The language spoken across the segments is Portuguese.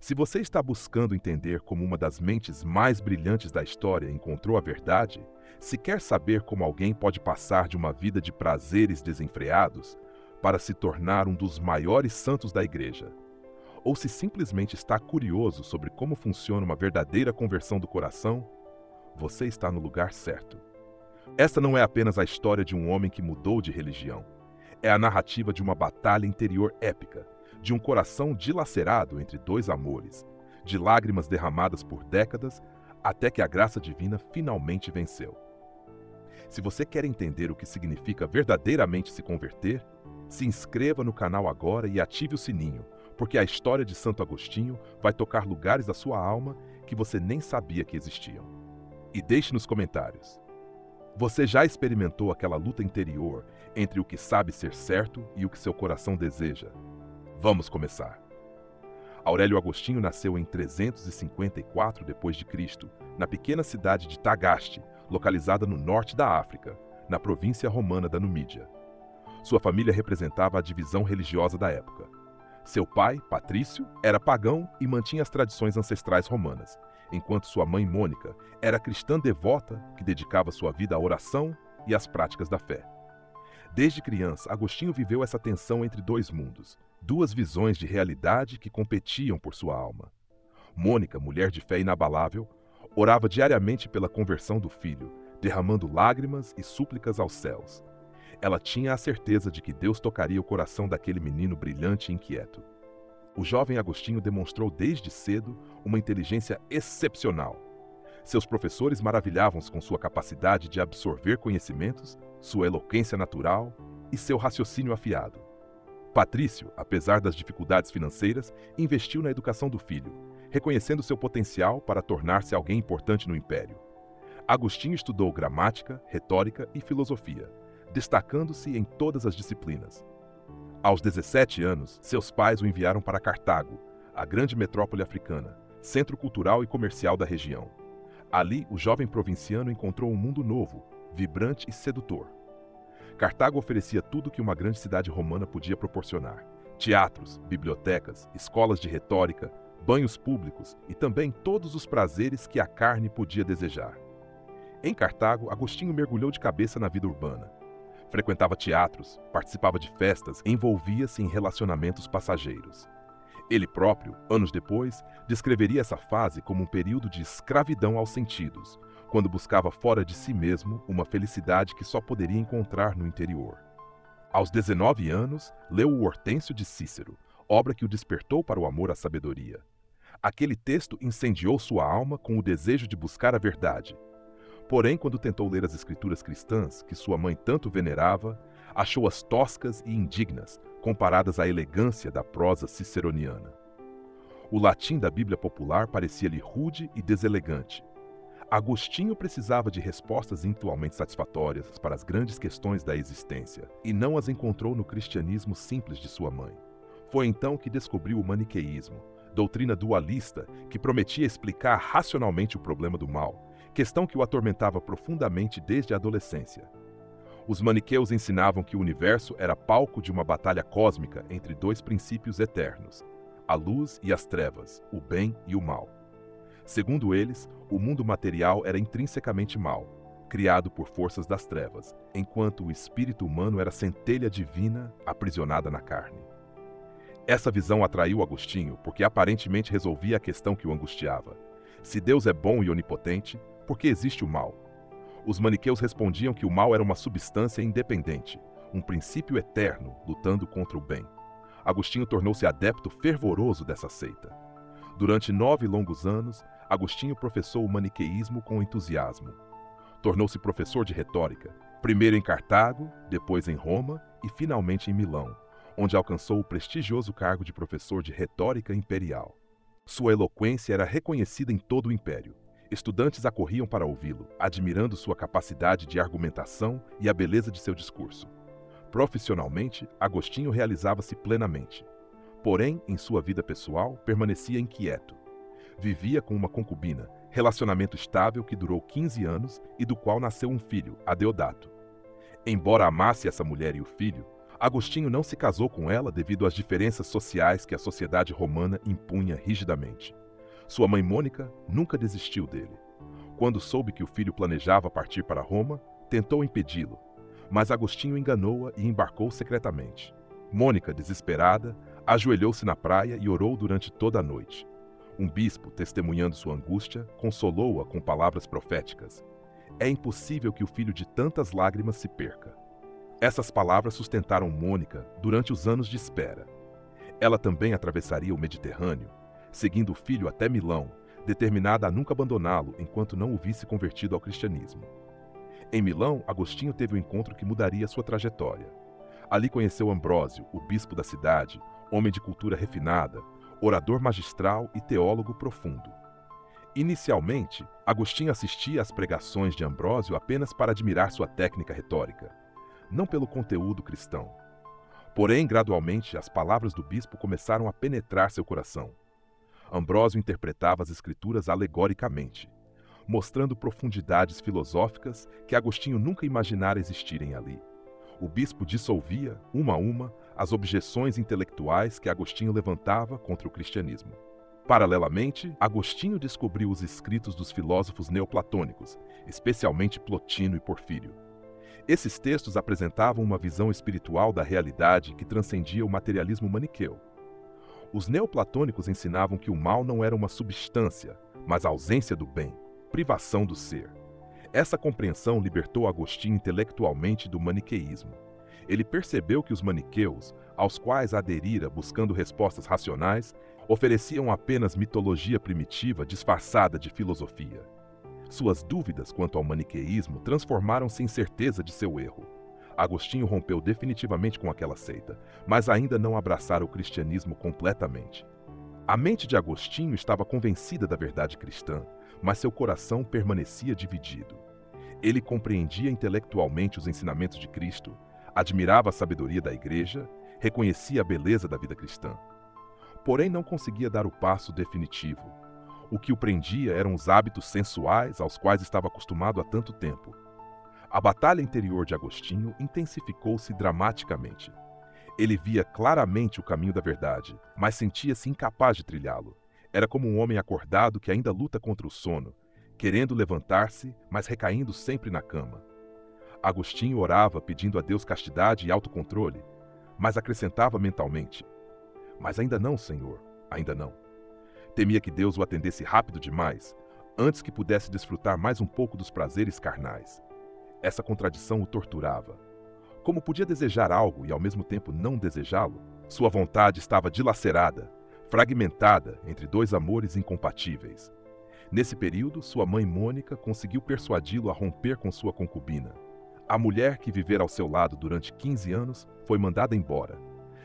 Se você está buscando entender como uma das mentes mais brilhantes da história encontrou a verdade, se quer saber como alguém pode passar de uma vida de prazeres desenfreados para se tornar um dos maiores santos da igreja, ou se simplesmente está curioso sobre como funciona uma verdadeira conversão do coração, você está no lugar certo. Esta não é apenas a história de um homem que mudou de religião. É a narrativa de uma batalha interior épica, de um coração dilacerado entre dois amores, de lágrimas derramadas por décadas, até que a graça divina finalmente venceu. Se você quer entender o que significa verdadeiramente se converter, se inscreva no canal agora e ative o sininho, porque a história de Santo Agostinho vai tocar lugares da sua alma que você nem sabia que existiam. E deixe nos comentários: você já experimentou aquela luta interior entre o que sabe ser certo e o que seu coração deseja? Vamos começar. Aurélio Agostinho nasceu em 354 d.C., na pequena cidade de Tagaste, localizada no norte da África, na província romana da Numídia. Sua família representava a divisão religiosa da época. Seu pai, Patrício, era pagão e mantinha as tradições ancestrais romanas, enquanto sua mãe, Mônica, era cristã devota que dedicava sua vida à oração e às práticas da fé. Desde criança, Agostinho viveu essa tensão entre dois mundos, duas visões de realidade que competiam por sua alma. Mônica, mulher de fé inabalável, orava diariamente pela conversão do filho, derramando lágrimas e súplicas aos céus. Ela tinha a certeza de que Deus tocaria o coração daquele menino brilhante e inquieto. O jovem Agostinho demonstrou desde cedo uma inteligência excepcional. Seus professores maravilhavam-se com sua capacidade de absorver conhecimentos, sua eloquência natural e seu raciocínio afiado. Patrício, apesar das dificuldades financeiras, investiu na educação do filho, reconhecendo seu potencial para tornar-se alguém importante no império. Agostinho estudou gramática, retórica e filosofia, destacando-se em todas as disciplinas. Aos 17 anos, seus pais o enviaram para Cartago, a grande metrópole africana, centro cultural e comercial da região. Ali, o jovem provinciano encontrou um mundo novo, vibrante e sedutor. Cartago oferecia tudo que uma grande cidade romana podia proporcionar: teatros, bibliotecas, escolas de retórica, banhos públicos e também todos os prazeres que a carne podia desejar. Em Cartago, Agostinho mergulhou de cabeça na vida urbana. Frequentava teatros, participava de festas, envolvia-se em relacionamentos passageiros. Ele próprio, anos depois, descreveria essa fase como um período de escravidão aos sentidos, quando buscava fora de si mesmo uma felicidade que só poderia encontrar no interior. Aos 19 anos, leu o Hortêncio de Cícero, obra que o despertou para o amor à sabedoria. Aquele texto incendiou sua alma com o desejo de buscar a verdade. Porém, quando tentou ler as escrituras cristãs, que sua mãe tanto venerava, achou-as toscas e indignas, comparadas à elegância da prosa ciceroniana. O latim da Bíblia popular parecia-lhe rude e deselegante. Agostinho precisava de respostas intelectualmente satisfatórias para as grandes questões da existência, e não as encontrou no cristianismo simples de sua mãe. Foi então que descobriu o maniqueísmo, doutrina dualista que prometia explicar racionalmente o problema do mal, questão que o atormentava profundamente desde a adolescência. Os maniqueus ensinavam que o universo era palco de uma batalha cósmica entre dois princípios eternos, a luz e as trevas, o bem e o mal. Segundo eles, o mundo material era intrinsecamente mau, criado por forças das trevas, enquanto o espírito humano era centelha divina aprisionada na carne. Essa visão atraiu Agostinho porque aparentemente resolvia a questão que o angustiava. Se Deus é bom e onipotente, por que existe o mal? Os maniqueus respondiam que o mal era uma substância independente, um princípio eterno lutando contra o bem. Agostinho tornou-se adepto fervoroso dessa seita. Durante 9 longos anos, Agostinho professou o maniqueísmo com entusiasmo. Tornou-se professor de retórica, primeiro em Cartago, depois em Roma e finalmente em Milão, onde alcançou o prestigioso cargo de professor de retórica imperial. Sua eloquência era reconhecida em todo o império. Estudantes acorriam para ouvi-lo, admirando sua capacidade de argumentação e a beleza de seu discurso. Profissionalmente, Agostinho realizava-se plenamente. Porém, em sua vida pessoal, permanecia inquieto. Vivia com uma concubina, relacionamento estável que durou 15 anos e do qual nasceu um filho, Adeodato. Embora amasse essa mulher e o filho, Agostinho não se casou com ela devido às diferenças sociais que a sociedade romana impunha rigidamente. Sua mãe Mônica nunca desistiu dele. Quando soube que o filho planejava partir para Roma, tentou impedi-lo, mas Agostinho enganou-a e embarcou secretamente. Mônica, desesperada, ajoelhou-se na praia e orou durante toda a noite. Um bispo, testemunhando sua angústia, consolou-a com palavras proféticas. É impossível que o filho de tantas lágrimas se perca. Essas palavras sustentaram Mônica durante os anos de espera. Ela também atravessaria o Mediterrâneo, seguindo o filho até Milão, determinada a nunca abandoná-lo enquanto não o visse convertido ao cristianismo. Em Milão, Agostinho teve um encontro que mudaria sua trajetória. Ali conheceu Ambrósio, o bispo da cidade, homem de cultura refinada, orador magistral e teólogo profundo. Inicialmente, Agostinho assistia às pregações de Ambrósio apenas para admirar sua técnica retórica, não pelo conteúdo cristão. Porém, gradualmente, as palavras do bispo começaram a penetrar seu coração. Ambrósio interpretava as escrituras alegoricamente, mostrando profundidades filosóficas que Agostinho nunca imaginara existirem ali. O bispo dissolvia, uma a uma, as objeções intelectuais que Agostinho levantava contra o cristianismo. Paralelamente, Agostinho descobriu os escritos dos filósofos neoplatônicos, especialmente Plotino e Porfírio. Esses textos apresentavam uma visão espiritual da realidade que transcendia o materialismo maniqueu. Os neoplatônicos ensinavam que o mal não era uma substância, mas a ausência do bem, privação do ser. Essa compreensão libertou Agostinho intelectualmente do maniqueísmo. Ele percebeu que os maniqueus, aos quais aderira buscando respostas racionais, ofereciam apenas mitologia primitiva disfarçada de filosofia. Suas dúvidas quanto ao maniqueísmo transformaram-se em certeza de seu erro. Agostinho rompeu definitivamente com aquela seita, mas ainda não abraçara o cristianismo completamente. A mente de Agostinho estava convencida da verdade cristã, mas seu coração permanecia dividido. Ele compreendia intelectualmente os ensinamentos de Cristo, admirava a sabedoria da Igreja, reconhecia a beleza da vida cristã. Porém, não conseguia dar o passo definitivo. O que o prendia eram os hábitos sensuais aos quais estava acostumado há tanto tempo. A batalha interior de Agostinho intensificou-se dramaticamente. Ele via claramente o caminho da verdade, mas sentia-se incapaz de trilhá-lo. Era como um homem acordado que ainda luta contra o sono, querendo levantar-se, mas recaindo sempre na cama. Agostinho orava pedindo a Deus castidade e autocontrole, mas acrescentava mentalmente: "Mas ainda não, Senhor, ainda não." Temia que Deus o atendesse rápido demais, antes que pudesse desfrutar mais um pouco dos prazeres carnais. Essa contradição o torturava. Como podia desejar algo e ao mesmo tempo não desejá-lo? Sua vontade estava dilacerada, fragmentada entre dois amores incompatíveis. Nesse período, sua mãe Mônica conseguiu persuadi-lo a romper com sua concubina. A mulher que vivera ao seu lado durante 15 anos foi mandada embora,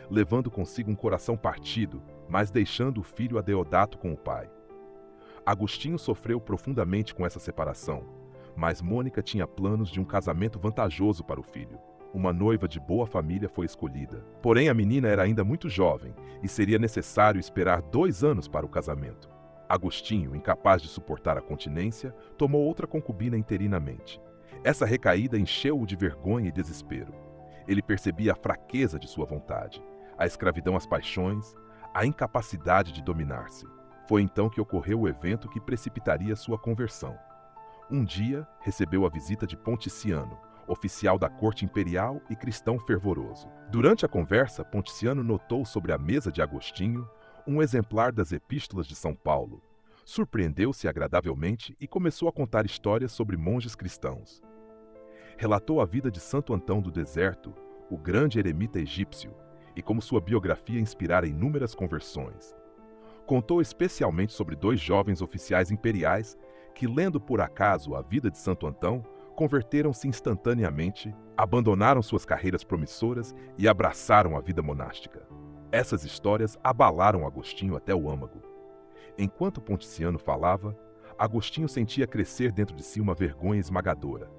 levando consigo um coração partido, mas deixando o filho a Deodato com o pai. Agostinho sofreu profundamente com essa separação, mas Mônica tinha planos de um casamento vantajoso para o filho. Uma noiva de boa família foi escolhida. Porém, a menina era ainda muito jovem e seria necessário esperar 2 anos para o casamento. Agostinho, incapaz de suportar a continência, tomou outra concubina interinamente. Essa recaída encheu-o de vergonha e desespero. Ele percebia a fraqueza de sua vontade, a escravidão às paixões, a incapacidade de dominar-se. Foi então que ocorreu o evento que precipitaria sua conversão. Um dia, recebeu a visita de Ponticiano, oficial da corte imperial e cristão fervoroso. Durante a conversa, Ponticiano notou sobre a mesa de Agostinho um exemplar das Epístolas de São Paulo. Surpreendeu-se agradavelmente e começou a contar histórias sobre monges cristãos. Relatou a vida de Santo Antão do Deserto, o grande eremita egípcio, e como sua biografia inspirara inúmeras conversões. Contou especialmente sobre 2 jovens oficiais imperiais que, lendo por acaso a vida de Santo Antão, converteram-se instantaneamente, abandonaram suas carreiras promissoras e abraçaram a vida monástica. Essas histórias abalaram Agostinho até o âmago. Enquanto Ponticiano falava, Agostinho sentia crescer dentro de si uma vergonha esmagadora.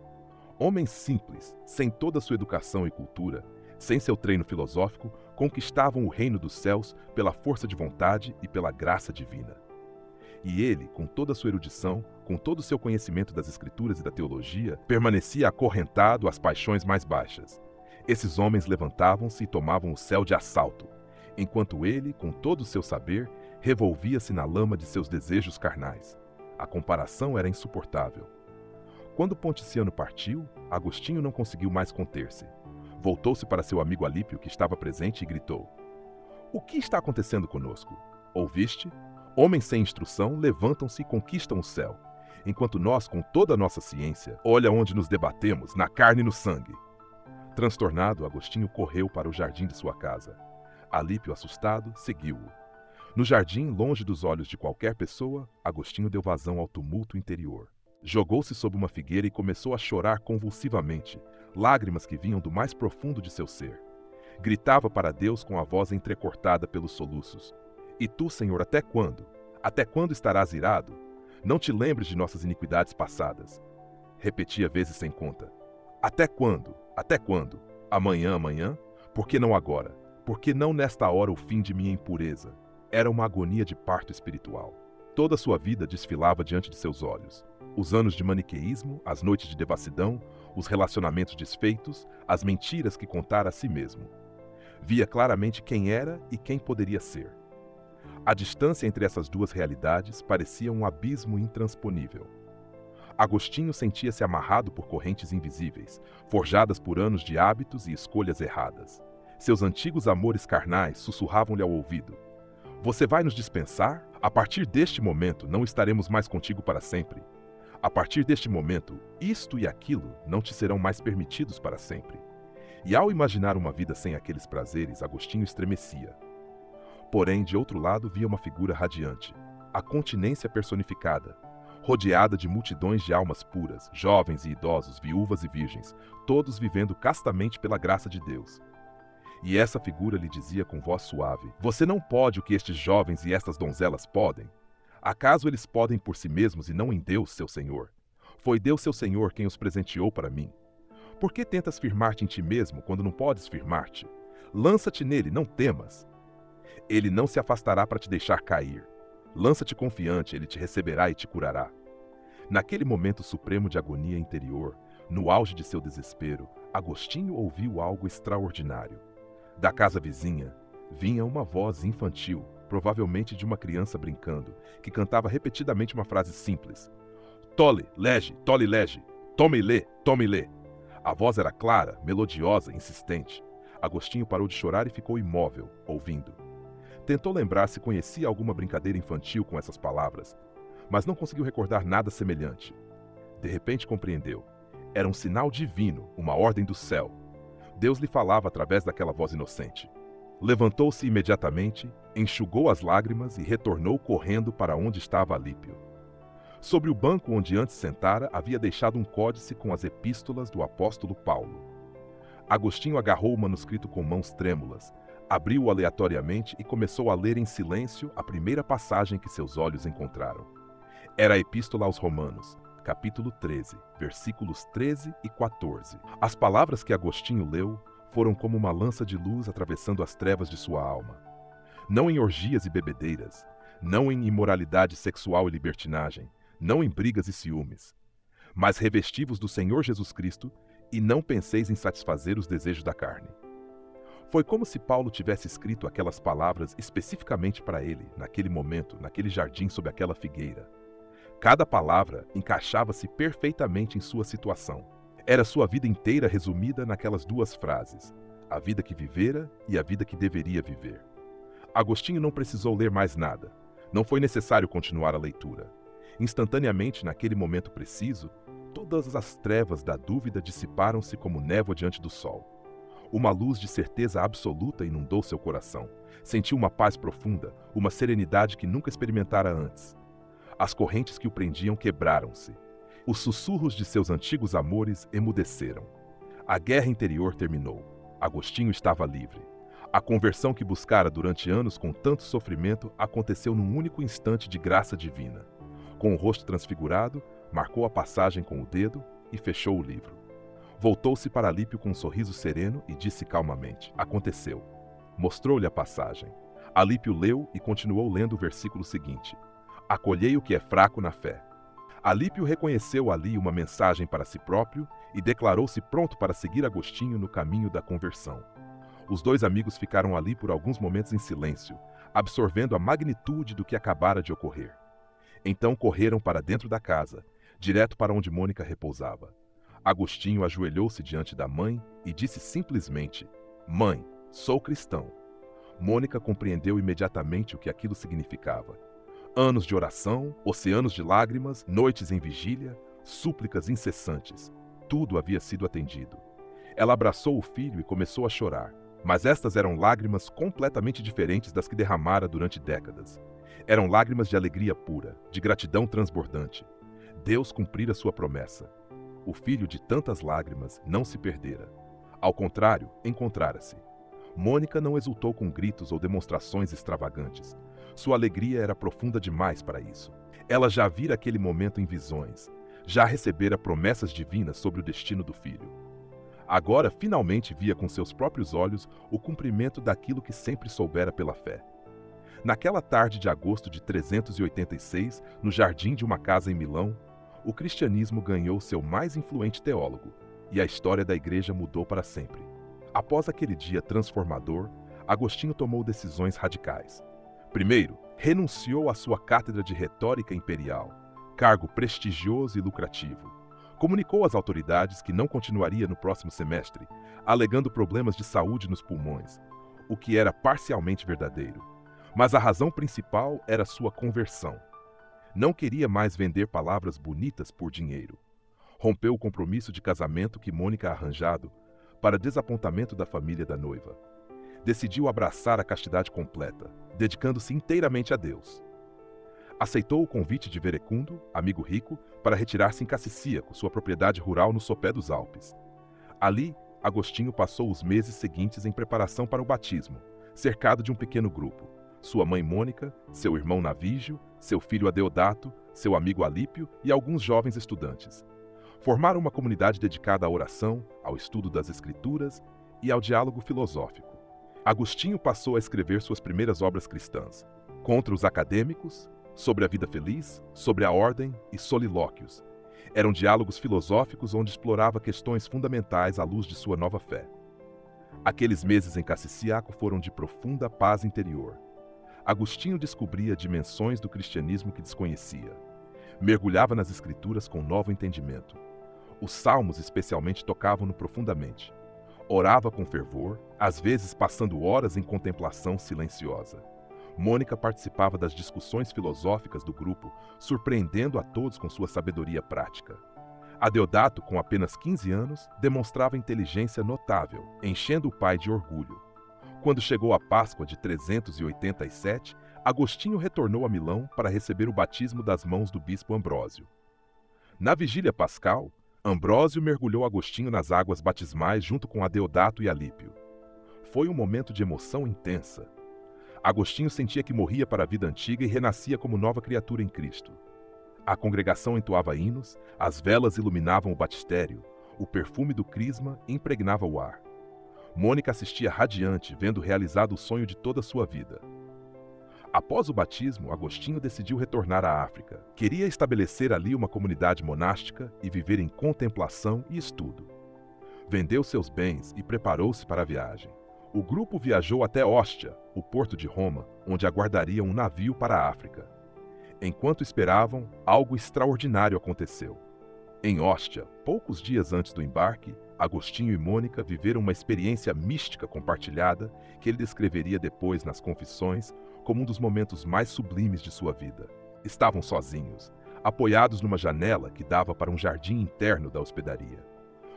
Homens simples, sem toda sua educação e cultura, sem seu treino filosófico, conquistavam o reino dos céus pela força de vontade e pela graça divina. E ele, com toda a sua erudição, com todo o seu conhecimento das escrituras e da teologia, permanecia acorrentado às paixões mais baixas. Esses homens levantavam-se e tomavam o céu de assalto, enquanto ele, com todo o seu saber, revolvia-se na lama de seus desejos carnais. A comparação era insuportável. Quando Ponticiano partiu, Agostinho não conseguiu mais conter-se. Voltou-se para seu amigo Alípio, que estava presente, e gritou: "O que está acontecendo conosco? Ouviste? Homens sem instrução levantam-se e conquistam o céu, enquanto nós, com toda a nossa ciência, olha onde nos debatemos, na carne e no sangue." Transtornado, Agostinho correu para o jardim de sua casa. Alípio, assustado, seguiu-o. No jardim, longe dos olhos de qualquer pessoa, Agostinho deu vazão ao tumulto interior. Jogou-se sob uma figueira e começou a chorar convulsivamente, lágrimas que vinham do mais profundo de seu ser. Gritava para Deus com a voz entrecortada pelos soluços: "E tu, Senhor, até quando? Até quando estarás irado? Não te lembres de nossas iniquidades passadas." Repetia vezes sem conta: "Até quando? Até quando? Amanhã, amanhã? Por que não agora? Por que não nesta hora o fim de minha impureza?" Era uma agonia de parto espiritual. Toda a sua vida desfilava diante de seus olhos. Os anos de maniqueísmo, as noites de devassidão, os relacionamentos desfeitos, as mentiras que contara a si mesmo. Via claramente quem era e quem poderia ser. A distância entre essas duas realidades parecia um abismo intransponível. Agostinho sentia-se amarrado por correntes invisíveis, forjadas por anos de hábitos e escolhas erradas. Seus antigos amores carnais sussurravam-lhe ao ouvido: "Você vai nos dispensar? A partir deste momento não estaremos mais contigo para sempre. A partir deste momento, isto e aquilo não te serão mais permitidos para sempre." E ao imaginar uma vida sem aqueles prazeres, Agostinho estremecia. Porém, de outro lado, via uma figura radiante, a continência personificada, rodeada de multidões de almas puras, jovens e idosos, viúvas e virgens, todos vivendo castamente pela graça de Deus. E essa figura lhe dizia com voz suave: "Você não pode o que estes jovens e estas donzelas podem? Acaso eles podem por si mesmos e não em Deus, seu Senhor? Foi Deus, seu Senhor, quem os presenteou para mim. Por que tentas firmar-te em ti mesmo quando não podes firmar-te? Lança-te nele, não temas. Ele não se afastará para te deixar cair. Lança-te confiante, ele te receberá e te curará." Naquele momento supremo de agonia interior, no auge de seu desespero, Agostinho ouviu algo extraordinário. Da casa vizinha, vinha uma voz infantil, provavelmente de uma criança brincando, que cantava repetidamente uma frase simples: "Tole, lege, tome e lê, tome e lê." A voz era clara, melodiosa, insistente. Agostinho parou de chorar e ficou imóvel, ouvindo. Tentou lembrar se conhecia alguma brincadeira infantil com essas palavras, mas não conseguiu recordar nada semelhante. De repente compreendeu. Era um sinal divino, uma ordem do céu. Deus lhe falava através daquela voz inocente. Levantou-se imediatamente, enxugou as lágrimas e retornou correndo para onde estava Alípio. Sobre o banco onde antes sentara, havia deixado um códice com as epístolas do apóstolo Paulo. Agostinho agarrou o manuscrito com mãos trêmulas, abriu-o aleatoriamente e começou a ler em silêncio a primeira passagem que seus olhos encontraram. Era a Epístola aos Romanos, capítulo 13, versículos 13 e 14. As palavras que Agostinho leu foram como uma lança de luz atravessando as trevas de sua alma. Não em orgias e bebedeiras, não em imoralidade sexual e libertinagem, não em brigas e ciúmes, mas revestivos do Senhor Jesus Cristo e não penseis em satisfazer os desejos da carne. Foi como se Paulo tivesse escrito aquelas palavras especificamente para ele, naquele momento, naquele jardim sob aquela figueira. Cada palavra encaixava-se perfeitamente em sua situação. Era sua vida inteira resumida naquelas duas frases: a vida que vivera e a vida que deveria viver. Agostinho não precisou ler mais nada. Não foi necessário continuar a leitura. Instantaneamente, naquele momento preciso, todas as trevas da dúvida dissiparam-se como névoa diante do sol. Uma luz de certeza absoluta inundou seu coração. Sentiu uma paz profunda, uma serenidade que nunca experimentara antes. As correntes que o prendiam quebraram-se. Os sussurros de seus antigos amores emudeceram. A guerra interior terminou. Agostinho estava livre. A conversão que buscara durante anos com tanto sofrimento aconteceu num único instante de graça divina. Com o rosto transfigurado, marcou a passagem com o dedo e fechou o livro. Voltou-se para Alípio com um sorriso sereno e disse calmamente: "Aconteceu." Mostrou-lhe a passagem. Alípio leu e continuou lendo o versículo seguinte: "Acolhei o que é fraco na fé." Alípio reconheceu ali uma mensagem para si próprio e declarou-se pronto para seguir Agostinho no caminho da conversão. Os dois amigos ficaram ali por alguns momentos em silêncio, absorvendo a magnitude do que acabara de ocorrer. Então correram para dentro da casa, direto para onde Mônica repousava. Agostinho ajoelhou-se diante da mãe e disse simplesmente: "Mãe, sou cristão." Mônica compreendeu imediatamente o que aquilo significava. Anos de oração, oceanos de lágrimas, noites em vigília, súplicas incessantes. Tudo havia sido atendido. Ela abraçou o filho e começou a chorar, mas estas eram lágrimas completamente diferentes das que derramara durante décadas. Eram lágrimas de alegria pura, de gratidão transbordante. Deus cumprira sua promessa. O filho de tantas lágrimas não se perdera. Ao contrário, encontrara-se. Mônica não exultou com gritos ou demonstrações extravagantes. Sua alegria era profunda demais para isso. Ela já vira aquele momento em visões. Já recebera promessas divinas sobre o destino do filho. Agora, finalmente, via com seus próprios olhos o cumprimento daquilo que sempre soubera pela fé. Naquela tarde de agosto de 386, no jardim de uma casa em Milão, o cristianismo ganhou seu mais influente teólogo, e a história da igreja mudou para sempre. Após aquele dia transformador, Agostinho tomou decisões radicais. Primeiro, renunciou à sua cátedra de retórica imperial, cargo prestigioso e lucrativo. Comunicou às autoridades que não continuaria no próximo semestre, alegando problemas de saúde nos pulmões, o que era parcialmente verdadeiro. Mas a razão principal era sua conversão. Não queria mais vender palavras bonitas por dinheiro. Rompeu o compromisso de casamento que Mônica arranjado, para desapontamento da família da noiva. Decidiu abraçar a castidade completa, dedicando-se inteiramente a Deus. Aceitou o convite de Verecundo, amigo rico, para retirar-se em Cassicíaco, sua propriedade rural no sopé dos Alpes. Ali, Agostinho passou os meses seguintes em preparação para o batismo, cercado de um pequeno grupo. Sua mãe Mônica, seu irmão Navígio, seu filho Adeodato, seu amigo Alípio e alguns jovens estudantes. Formaram uma comunidade dedicada à oração, ao estudo das escrituras e ao diálogo filosófico. Agostinho passou a escrever suas primeiras obras cristãs, contra os acadêmicos, sobre a vida feliz, sobre a ordem e solilóquios. Eram diálogos filosóficos onde explorava questões fundamentais à luz de sua nova fé. Aqueles meses em Cassicíaco foram de profunda paz interior. Agostinho descobria dimensões do cristianismo que desconhecia. Mergulhava nas escrituras com novo entendimento. Os salmos especialmente tocavam-no profundamente. Orava com fervor, às vezes passando horas em contemplação silenciosa. Mônica participava das discussões filosóficas do grupo, surpreendendo a todos com sua sabedoria prática. Adeodato, com apenas 15 anos, demonstrava inteligência notável, enchendo o pai de orgulho. Quando chegou a Páscoa de 387, Agostinho retornou a Milão para receber o batismo das mãos do bispo Ambrósio. Na vigília pascal, Ambrósio mergulhou Agostinho nas águas batismais junto com Adeodato e Alípio. Foi um momento de emoção intensa. Agostinho sentia que morria para a vida antiga e renascia como nova criatura em Cristo. A congregação entoava hinos, as velas iluminavam o batistério, o perfume do crisma impregnava o ar. Mônica assistia radiante, vendo realizado o sonho de toda a sua vida. Após o batismo, Agostinho decidiu retornar à África. Queria estabelecer ali uma comunidade monástica e viver em contemplação e estudo. Vendeu seus bens e preparou-se para a viagem. O grupo viajou até Ostia, o porto de Roma, onde aguardaria um navio para a África. Enquanto esperavam, algo extraordinário aconteceu. Em Ostia, poucos dias antes do embarque, Agostinho e Mônica viveram uma experiência mística compartilhada que ele descreveria depois nas Confissões como um dos momentos mais sublimes de sua vida. Estavam sozinhos, apoiados numa janela que dava para um jardim interno da hospedaria.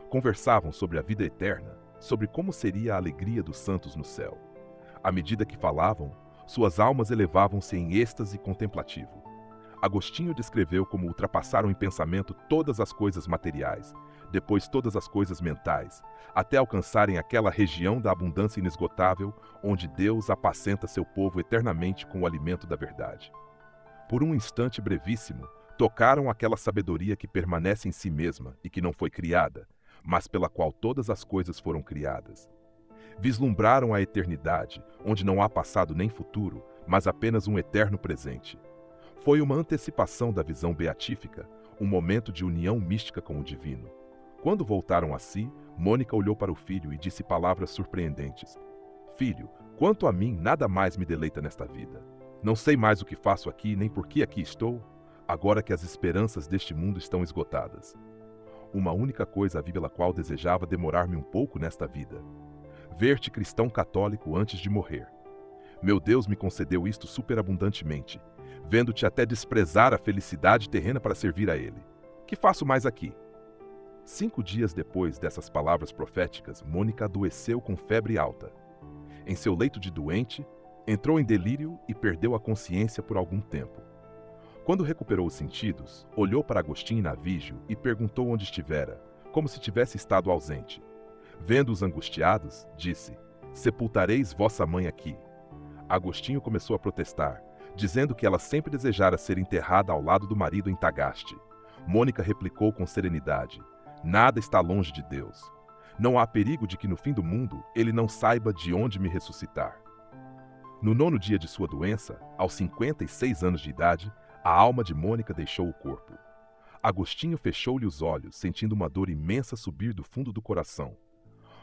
Conversavam sobre a vida eterna, sobre como seria a alegria dos santos no céu. À medida que falavam, suas almas elevavam-se em êxtase contemplativo. Agostinho descreveu como ultrapassaram em pensamento todas as coisas materiais, depois todas as coisas mentais, até alcançarem aquela região da abundância inesgotável, onde Deus apacenta seu povo eternamente com o alimento da verdade. Por um instante brevíssimo, tocaram aquela sabedoria que permanece em si mesma e que não foi criada, mas pela qual todas as coisas foram criadas. Vislumbraram a eternidade, onde não há passado nem futuro, mas apenas um eterno presente. Foi uma antecipação da visão beatífica, um momento de união mística com o divino. Quando voltaram a si, Mônica olhou para o filho e disse palavras surpreendentes. Filho, quanto a mim, nada mais me deleita nesta vida. Não sei mais o que faço aqui, nem por que aqui estou, agora que as esperanças deste mundo estão esgotadas. Uma única coisa havia pela qual desejava demorar-me um pouco nesta vida. Ver-te cristão católico antes de morrer. Meu Deus me concedeu isto superabundantemente, vendo-te até desprezar a felicidade terrena para servir a Ele. Que faço mais aqui? 5 dias depois dessas palavras proféticas, Mônica adoeceu com febre alta. Em seu leito de doente, entrou em delírio e perdeu a consciência por algum tempo. Quando recuperou os sentidos, olhou para Agostinho e Navígio e perguntou onde estivera, como se tivesse estado ausente. Vendo-os angustiados, disse: sepultareis vossa mãe aqui. Agostinho começou a protestar, dizendo que ela sempre desejara ser enterrada ao lado do marido em Tagaste. Mônica replicou com serenidade: nada está longe de Deus. Não há perigo de que no fim do mundo ele não saiba de onde me ressuscitar. No 9º dia de sua doença, aos 56 anos de idade, a alma de Mônica deixou o corpo. Agostinho fechou-lhe os olhos, sentindo uma dor imensa subir do fundo do coração.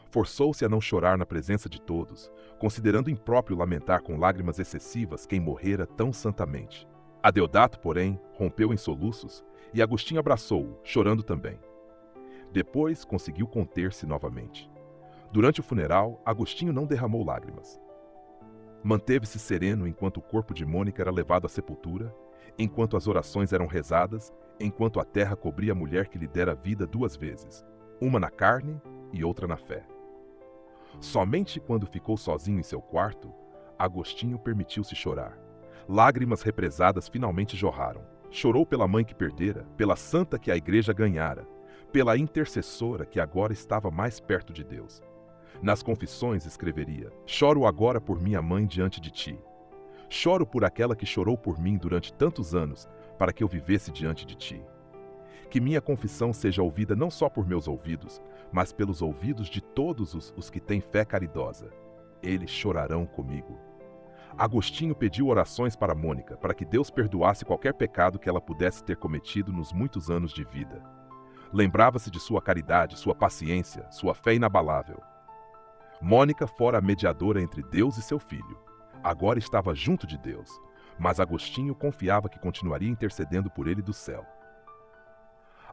Forçou-se a não chorar na presença de todos, considerando impróprio lamentar com lágrimas excessivas quem morrera tão santamente. Adeodato, porém, rompeu em soluços e Agostinho abraçou-o, chorando também. Depois conseguiu conter-se novamente. Durante o funeral, Agostinho não derramou lágrimas. Manteve-se sereno enquanto o corpo de Mônica era levado à sepultura, enquanto as orações eram rezadas, enquanto a terra cobria a mulher que lhe dera vida 2 vezes, uma na carne e outra na fé. Somente quando ficou sozinho em seu quarto, Agostinho permitiu-se chorar. Lágrimas represadas finalmente jorraram. Chorou pela mãe que perdera, pela santa que a igreja ganhara, pela intercessora que agora estava mais perto de Deus. Nas confissões escreveria: choro agora por minha mãe diante de ti. Choro por aquela que chorou por mim durante tantos anos, para que eu vivesse diante de ti. Que minha confissão seja ouvida não só por meus ouvidos, mas pelos ouvidos de todos os que têm fé caridosa. Eles chorarão comigo. Agostinho pediu orações para Mônica, para que Deus perdoasse qualquer pecado que ela pudesse ter cometido nos muitos anos de vida. Lembrava-se de sua caridade, sua paciência, sua fé inabalável. Mônica fora a mediadora entre Deus e seu filho. Agora estava junto de Deus, mas Agostinho confiava que continuaria intercedendo por ele do céu.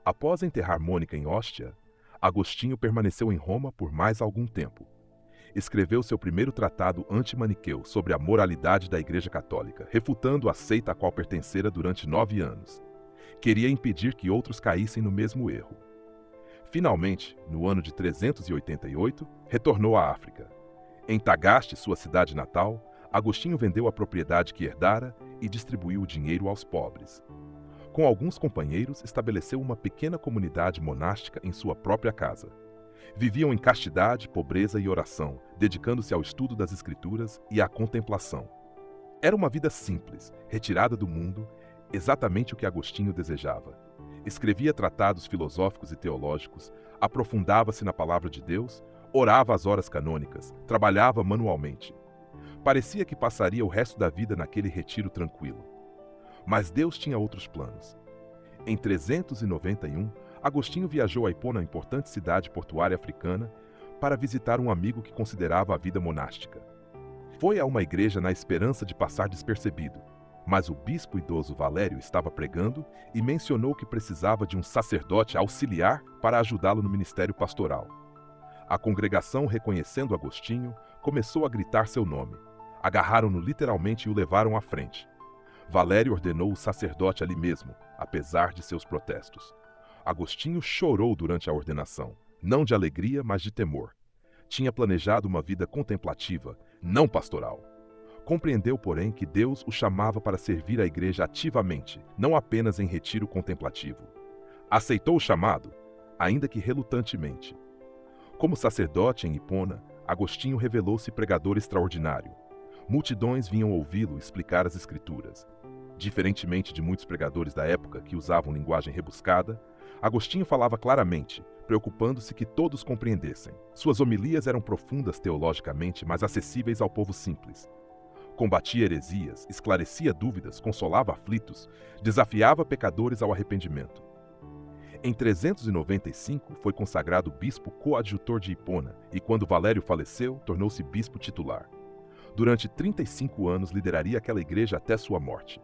Após enterrar Mônica em Ostia, Agostinho permaneceu em Roma por mais algum tempo. Escreveu seu primeiro tratado antimaniqueu sobre a moralidade da Igreja Católica, refutando a seita a qual pertencera durante 9 anos. Queria impedir que outros caíssem no mesmo erro. Finalmente, no ano de 388, retornou à África. Em Tagaste, sua cidade natal, Agostinho vendeu a propriedade que herdara e distribuiu o dinheiro aos pobres. Com alguns companheiros, estabeleceu uma pequena comunidade monástica em sua própria casa. Viviam em castidade, pobreza e oração, dedicando-se ao estudo das Escrituras e à contemplação. Era uma vida simples, retirada do mundo, exatamente o que Agostinho desejava. Escrevia tratados filosóficos e teológicos, aprofundava-se na palavra de Deus, orava às horas canônicas, trabalhava manualmente. Parecia que passaria o resto da vida naquele retiro tranquilo. Mas Deus tinha outros planos. Em 391, Agostinho viajou a Hipona, importante cidade portuária africana, para visitar um amigo que considerava a vida monástica. Foi a uma igreja na esperança de passar despercebido, mas o bispo idoso Valério estava pregando e mencionou que precisava de um sacerdote auxiliar para ajudá-lo no ministério pastoral. A congregação, reconhecendo Agostinho, começou a gritar seu nome. Agarraram-no literalmente e o levaram à frente. Valério ordenou o sacerdote ali mesmo, apesar de seus protestos. Agostinho chorou durante a ordenação, não de alegria, mas de temor. Tinha planejado uma vida contemplativa, não pastoral. Compreendeu, porém, que Deus o chamava para servir a igreja ativamente, não apenas em retiro contemplativo. Aceitou o chamado, ainda que relutantemente. Como sacerdote em Hipona, Agostinho revelou-se pregador extraordinário. Multidões vinham ouvi-lo explicar as Escrituras. Diferentemente de muitos pregadores da época que usavam linguagem rebuscada, Agostinho falava claramente, preocupando-se que todos compreendessem. Suas homilias eram profundas teologicamente, mas acessíveis ao povo simples. Combatia heresias, esclarecia dúvidas, consolava aflitos, desafiava pecadores ao arrependimento. Em 395, foi consagrado bispo coadjutor de Hipona e, quando Valério faleceu, tornou-se bispo titular. Durante 35 anos lideraria aquela igreja até sua morte.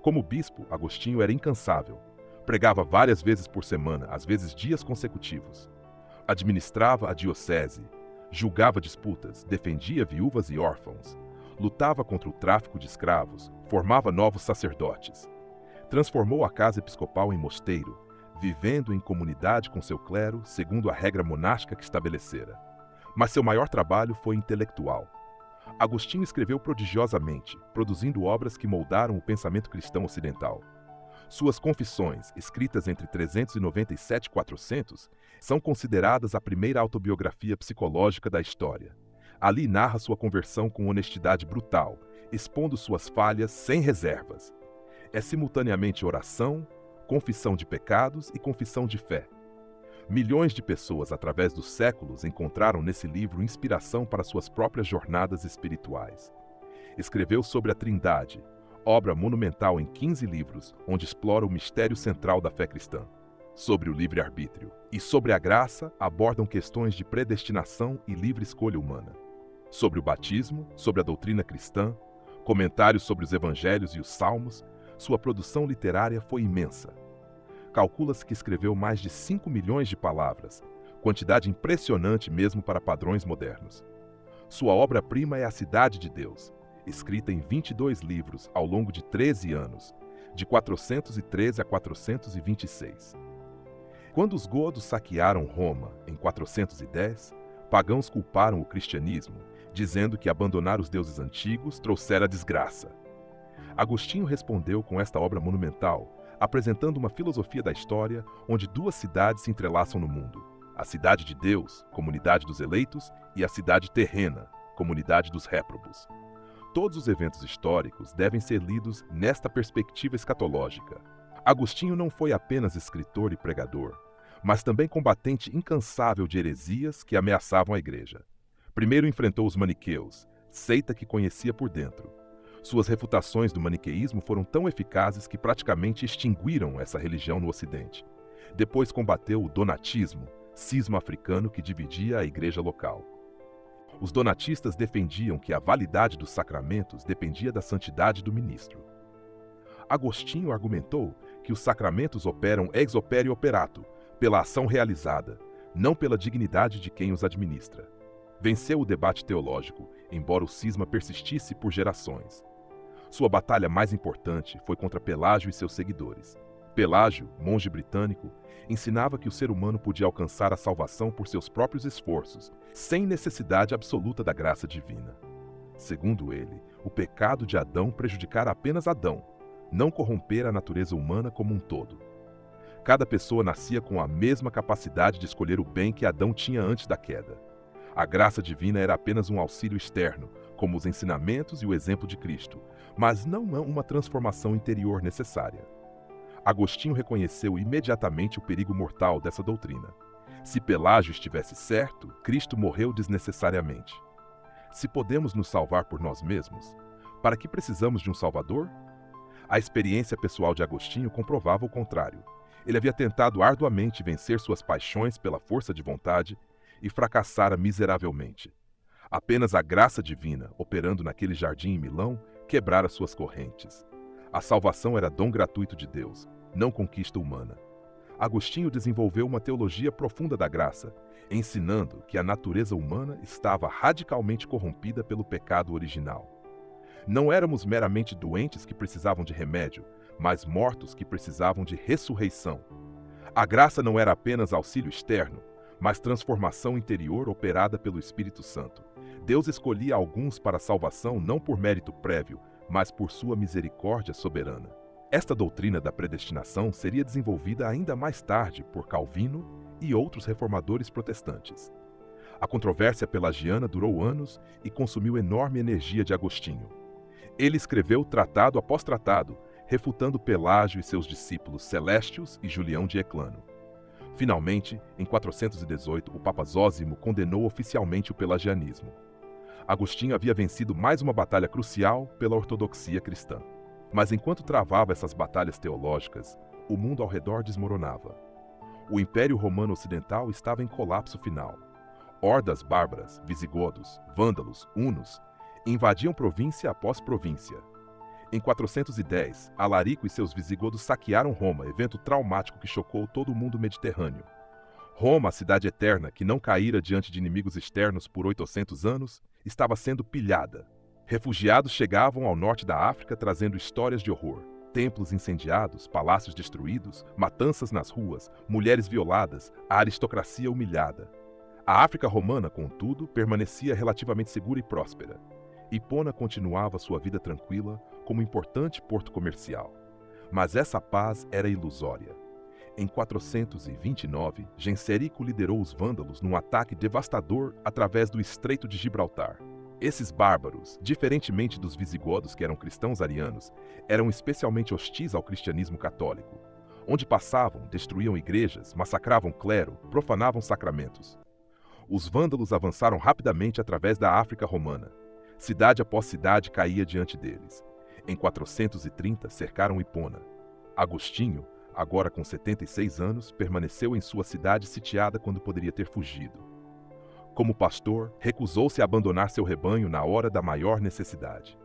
Como bispo, Agostinho era incansável. Pregava várias vezes por semana, às vezes dias consecutivos. Administrava a diocese, julgava disputas, defendia viúvas e órfãos, lutava contra o tráfico de escravos, formava novos sacerdotes. Transformou a casa episcopal em mosteiro, vivendo em comunidade com seu clero, segundo a regra monástica que estabelecera. Mas seu maior trabalho foi intelectual. Agostinho escreveu prodigiosamente, produzindo obras que moldaram o pensamento cristão ocidental. Suas Confissões, escritas entre 397 e 400, são consideradas a primeira autobiografia psicológica da história. Ali narra sua conversão com honestidade brutal, expondo suas falhas sem reservas. É simultaneamente oração, confissão de pecados e confissão de fé. Milhões de pessoas, através dos séculos, encontraram nesse livro inspiração para suas próprias jornadas espirituais. Escreveu sobre a Trindade, obra monumental em 15 livros, onde explora o mistério central da fé cristã. Sobre o livre-arbítrio e sobre a graça, abordam questões de predestinação e livre escolha humana. Sobre o batismo, sobre a doutrina cristã, comentários sobre os evangelhos e os salmos, sua produção literária foi imensa. Calcula-se que escreveu mais de 5 milhões de palavras, quantidade impressionante mesmo para padrões modernos. Sua obra-prima é A Cidade de Deus, escrita em 22 livros ao longo de 13 anos, de 413 a 426. Quando os godos saquearam Roma, em 410, pagãos culparam o cristianismo, dizendo que abandonar os deuses antigos trouxera desgraça. Agostinho respondeu com esta obra monumental, apresentando uma filosofia da história onde duas cidades se entrelaçam no mundo: a cidade de Deus, comunidade dos eleitos, e a cidade terrena, comunidade dos réprobos. Todos os eventos históricos devem ser lidos nesta perspectiva escatológica. Agostinho não foi apenas escritor e pregador, mas também combatente incansável de heresias que ameaçavam a igreja. Primeiro enfrentou os maniqueus, seita que conhecia por dentro. Suas refutações do maniqueísmo foram tão eficazes que praticamente extinguiram essa religião no Ocidente. Depois combateu o donatismo, cisma africano que dividia a igreja local. Os donatistas defendiam que a validade dos sacramentos dependia da santidade do ministro. Agostinho argumentou que os sacramentos operam ex opere operato, pela ação realizada, não pela dignidade de quem os administra. Venceu o debate teológico, embora o cisma persistisse por gerações. Sua batalha mais importante foi contra Pelágio e seus seguidores. Pelágio, monge britânico, ensinava que o ser humano podia alcançar a salvação por seus próprios esforços, sem necessidade absoluta da graça divina. Segundo ele, o pecado de Adão prejudicara apenas Adão, não corrompera a natureza humana como um todo. Cada pessoa nascia com a mesma capacidade de escolher o bem que Adão tinha antes da queda. A graça divina era apenas um auxílio externo, como os ensinamentos e o exemplo de Cristo, mas não uma transformação interior necessária. Agostinho reconheceu imediatamente o perigo mortal dessa doutrina. Se Pelágio estivesse certo, Cristo morreu desnecessariamente. Se podemos nos salvar por nós mesmos, para que precisamos de um Salvador? A experiência pessoal de Agostinho comprovava o contrário. Ele havia tentado arduamente vencer suas paixões pela força de vontade e fracassara miseravelmente. Apenas a graça divina, operando naquele jardim em Milão, quebrara suas correntes. A salvação era dom gratuito de Deus, não conquista humana. Agostinho desenvolveu uma teologia profunda da graça, ensinando que a natureza humana estava radicalmente corrompida pelo pecado original. Não éramos meramente doentes que precisavam de remédio, mas mortos que precisavam de ressurreição. A graça não era apenas auxílio externo, mas transformação interior operada pelo Espírito Santo. Deus escolhia alguns para a salvação não por mérito prévio, mas por sua misericórdia soberana. Esta doutrina da predestinação seria desenvolvida ainda mais tarde por Calvino e outros reformadores protestantes. A controvérsia pelagiana durou anos e consumiu enorme energia de Agostinho. Ele escreveu tratado após tratado, refutando Pelágio e seus discípulos Celestius e Julião de Eclano. Finalmente, em 418, o Papa Zósimo condenou oficialmente o pelagianismo. Agostinho havia vencido mais uma batalha crucial pela ortodoxia cristã. Mas enquanto travava essas batalhas teológicas, o mundo ao redor desmoronava. O Império Romano Ocidental estava em colapso final. Hordas bárbaras, visigodos, vândalos, hunos, invadiam província após província. Em 410, Alarico e seus visigodos saquearam Roma, evento traumático que chocou todo o mundo mediterrâneo. Roma, a cidade eterna, que não caíra diante de inimigos externos por 800 anos, estava sendo pilhada. Refugiados chegavam ao norte da África trazendo histórias de horror. Templos incendiados, palácios destruídos, matanças nas ruas, mulheres violadas, a aristocracia humilhada. A África romana, contudo, permanecia relativamente segura e próspera. Hipona continuava sua vida tranquila como importante porto comercial. Mas essa paz era ilusória. Em 429, Genserico liderou os vândalos num ataque devastador através do Estreito de Gibraltar. Esses bárbaros, diferentemente dos visigodos que eram cristãos arianos, eram especialmente hostis ao cristianismo católico. Onde passavam, destruíam igrejas, massacravam clero, profanavam sacramentos. Os vândalos avançaram rapidamente através da África romana. Cidade após cidade caía diante deles. Em 430, cercaram Hipona. Agostinho, agora com 76 anos, permaneceu em sua cidade sitiada quando poderia ter fugido. Como pastor, recusou-se a abandonar seu rebanho na hora da maior necessidade.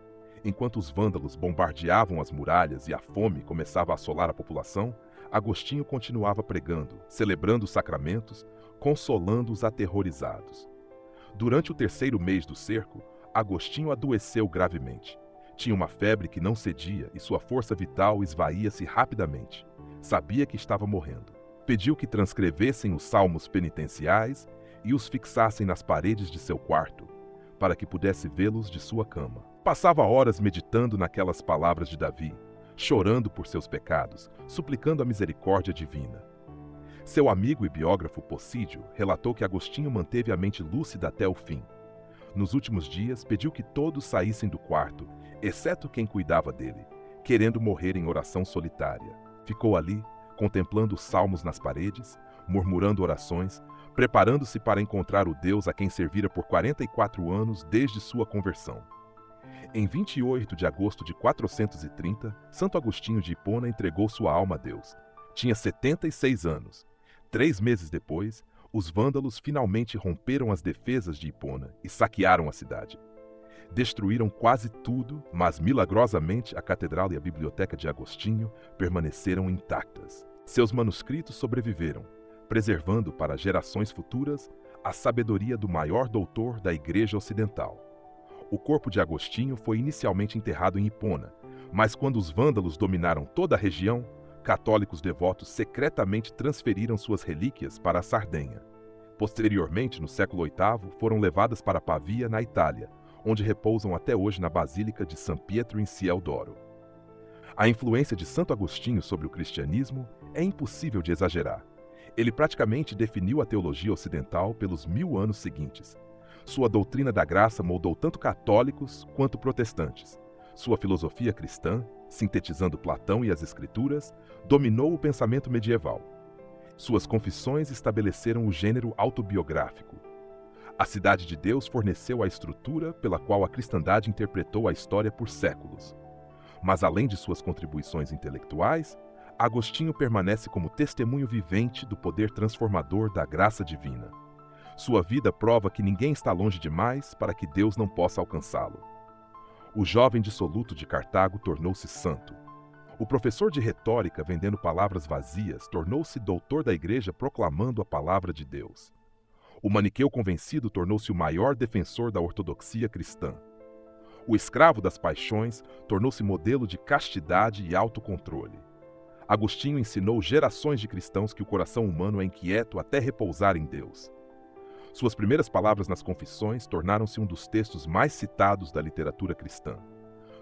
Enquanto os vândalos bombardeavam as muralhas e a fome começava a assolar a população, Agostinho continuava pregando, celebrando os sacramentos, consolando os aterrorizados. Durante o terceiro mês do cerco, Agostinho adoeceu gravemente. Tinha uma febre que não cedia e sua força vital esvaía-se rapidamente. Sabia que estava morrendo. Pediu que transcrevessem os salmos penitenciais e os fixassem nas paredes de seu quarto, para que pudesse vê-los de sua cama. Passava horas meditando naquelas palavras de Davi, chorando por seus pecados, suplicando a misericórdia divina. Seu amigo e biógrafo Possídio relatou que Agostinho manteve a mente lúcida até o fim. Nos últimos dias, pediu que todos saíssem do quarto, exceto quem cuidava dele, querendo morrer em oração solitária. Ficou ali, contemplando os salmos nas paredes, murmurando orações, preparando-se para encontrar o Deus a quem servira por 44 anos desde sua conversão. Em 28 de agosto de 430, Santo Agostinho de Hipona entregou sua alma a Deus. Tinha 76 anos. 3 meses depois, os vândalos finalmente romperam as defesas de Hipona e saquearam a cidade. Destruíram quase tudo, mas milagrosamente a catedral e a biblioteca de Agostinho permaneceram intactas. Seus manuscritos sobreviveram, preservando para gerações futuras a sabedoria do maior doutor da Igreja Ocidental. O corpo de Agostinho foi inicialmente enterrado em Hipona, mas quando os vândalos dominaram toda a região, católicos devotos secretamente transferiram suas relíquias para a Sardenha. Posteriormente, no século VIII, foram levadas para Pavia, na Itália, onde repousam até hoje na Basílica de San Pietro in Ciel d'Oro. A influência de Santo Agostinho sobre o cristianismo é impossível de exagerar. Ele praticamente definiu a teologia ocidental pelos 1000 anos seguintes. Sua doutrina da graça moldou tanto católicos quanto protestantes. Sua filosofia cristã, sintetizando Platão e as Escrituras, dominou o pensamento medieval. Suas confissões estabeleceram o gênero autobiográfico. A Cidade de Deus forneceu a estrutura pela qual a cristandade interpretou a história por séculos. Mas além de suas contribuições intelectuais, Agostinho permanece como testemunho vivente do poder transformador da graça divina. Sua vida prova que ninguém está longe demais para que Deus não possa alcançá-lo. O jovem dissoluto de Cartago tornou-se santo. O professor de retórica vendendo palavras vazias tornou-se doutor da igreja proclamando a palavra de Deus. O maniqueu convencido tornou-se o maior defensor da ortodoxia cristã. O escravo das paixões tornou-se modelo de castidade e autocontrole. Agostinho ensinou gerações de cristãos que o coração humano é inquieto até repousar em Deus. Suas primeiras palavras nas Confissões tornaram-se um dos textos mais citados da literatura cristã.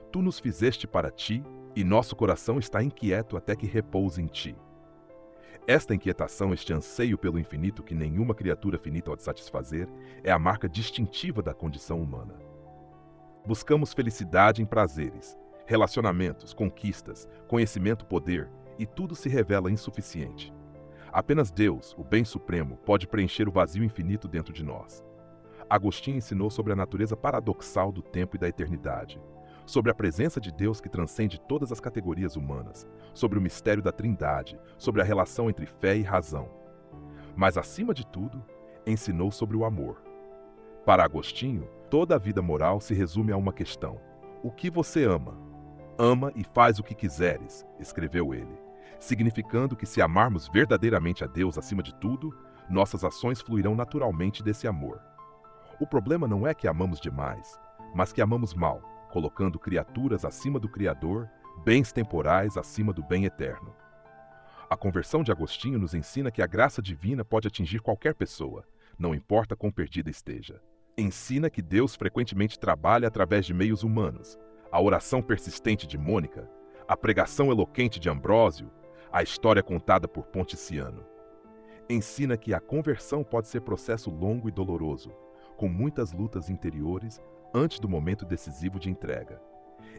Tu nos fizeste para ti, e nosso coração está inquieto até que repouse em ti. Esta inquietação, este anseio pelo infinito que nenhuma criatura finita pode satisfazer, é a marca distintiva da condição humana. Buscamos felicidade em prazeres, relacionamentos, conquistas, conhecimento, poder, e tudo se revela insuficiente. Apenas Deus, o bem supremo, pode preencher o vazio infinito dentro de nós. Agostinho ensinou sobre a natureza paradoxal do tempo e da eternidade, sobre a presença de Deus que transcende todas as categorias humanas, sobre o mistério da Trindade, sobre a relação entre fé e razão. mas, acima de tudo, ensinou sobre o amor. Para Agostinho, toda a vida moral se resume a uma questão: o que você ama? Ama e faz o que quiseres, escreveu ele, significando que se amarmos verdadeiramente a Deus acima de tudo, nossas ações fluirão naturalmente desse amor. O problema não é que amamos demais, mas que amamos mal, colocando criaturas acima do Criador, bens temporais acima do bem eterno. A conversão de Agostinho nos ensina que a graça divina pode atingir qualquer pessoa, não importa quão perdida esteja. Ensina que Deus frequentemente trabalha através de meios humanos, a oração persistente de Mônica, a pregação eloquente de Ambrósio, a história contada por Ponticiano. Ensina que a conversão pode ser processo longo e doloroso, com muitas lutas interiores antes do momento decisivo de entrega.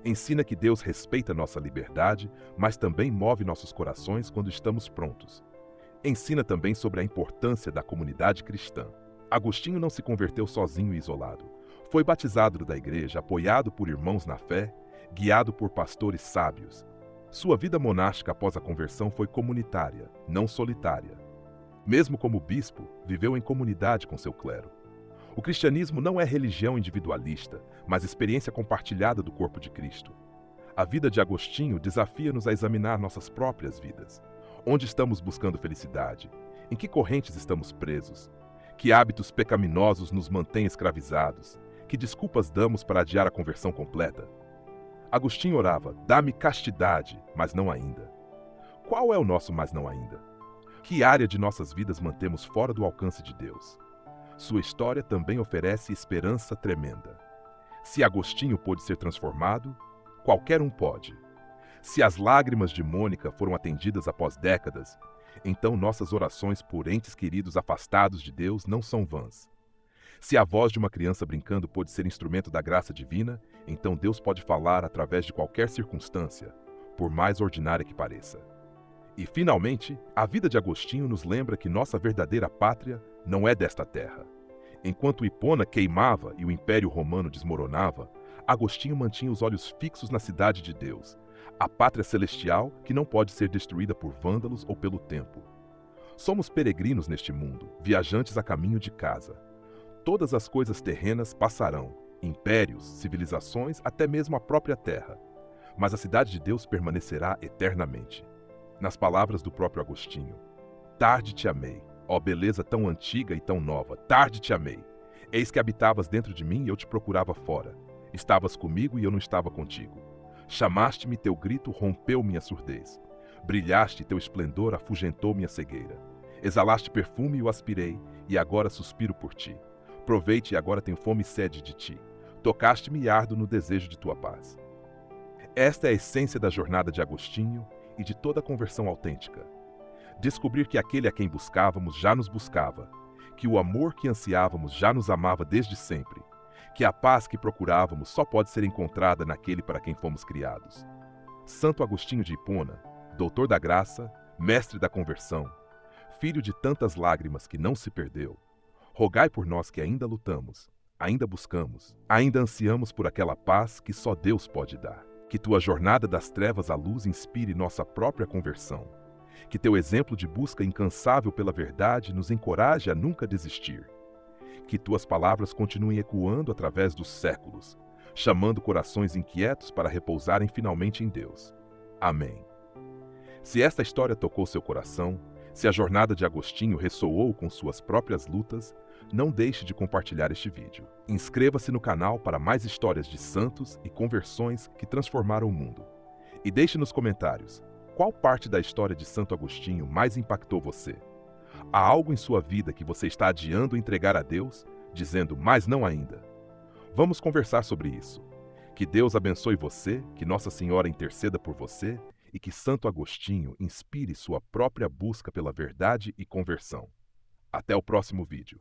Ensina que Deus respeita nossa liberdade, mas também move nossos corações quando estamos prontos. Ensina também sobre a importância da comunidade cristã. Agostinho não se converteu sozinho e isolado. Foi batizado da igreja, apoiado por irmãos na fé, guiado por pastores sábios. Sua vida monástica após a conversão foi comunitária, não solitária. Mesmo como bispo, viveu em comunidade com seu clero. O cristianismo não é religião individualista, mas experiência compartilhada do corpo de Cristo. A vida de Agostinho desafia-nos a examinar nossas próprias vidas. Onde estamos buscando felicidade? Em que correntes estamos presos? Que hábitos pecaminosos nos mantêm escravizados? Que desculpas damos para adiar a conversão completa? Agostinho orava: dá-me castidade, mas não ainda. Qual é o nosso mas não ainda? Que área de nossas vidas mantemos fora do alcance de Deus? Sua história também oferece esperança tremenda. Se Agostinho pôde ser transformado, qualquer um pode. Se as lágrimas de Mônica foram atendidas após décadas, então nossas orações por entes queridos afastados de Deus não são vãs. Se a voz de uma criança brincando pôde ser instrumento da graça divina, então Deus pode falar através de qualquer circunstância, por mais ordinária que pareça. E, finalmente, a vida de Agostinho nos lembra que nossa verdadeira pátria não é desta terra. Enquanto Hipona queimava e o Império Romano desmoronava, Agostinho mantinha os olhos fixos na cidade de Deus, a pátria celestial que não pode ser destruída por vândalos ou pelo tempo. Somos peregrinos neste mundo, viajantes a caminho de casa. Todas as coisas terrenas passarão, impérios, civilizações, até mesmo a própria terra. Mas a cidade de Deus permanecerá eternamente. Nas palavras do próprio Agostinho: tarde te amei, ó beleza tão antiga e tão nova, tarde te amei. Eis que habitavas dentro de mim e eu te procurava fora. Estavas comigo e eu não estava contigo. Chamaste-me, teu grito rompeu minha surdez. Brilhaste, teu esplendor afugentou minha cegueira. Exalaste perfume e o aspirei, e agora suspiro por ti. Provei-te e agora tenho fome e sede de ti. Tocaste-me e ardo no desejo de tua paz. Esta é a essência da jornada de Agostinho e de toda conversão autêntica. Descobrir que aquele a quem buscávamos já nos buscava, que o amor que ansiávamos já nos amava desde sempre, que a paz que procurávamos só pode ser encontrada naquele para quem fomos criados. Santo Agostinho de Hipona, doutor da graça, mestre da conversão, filho de tantas lágrimas que não se perdeu, rogai por nós que ainda lutamos, ainda buscamos, ainda ansiamos por aquela paz que só Deus pode dar. Que tua jornada das trevas à luz inspire nossa própria conversão. Que teu exemplo de busca incansável pela verdade nos encoraje a nunca desistir. Que tuas palavras continuem ecoando através dos séculos, chamando corações inquietos para repousarem finalmente em Deus. Amém. Se esta história tocou seu coração, se a jornada de Agostinho ressoou com suas próprias lutas, não deixe de compartilhar este vídeo. Inscreva-se no canal para mais histórias de santos e conversões que transformaram o mundo. E deixe nos comentários, qual parte da história de Santo Agostinho mais impactou você? Há algo em sua vida que você está adiando entregar a Deus, dizendo, mas não ainda? Vamos conversar sobre isso. Que Deus abençoe você, que Nossa Senhora interceda por você e que Santo Agostinho inspire sua própria busca pela verdade e conversão. Até o próximo vídeo.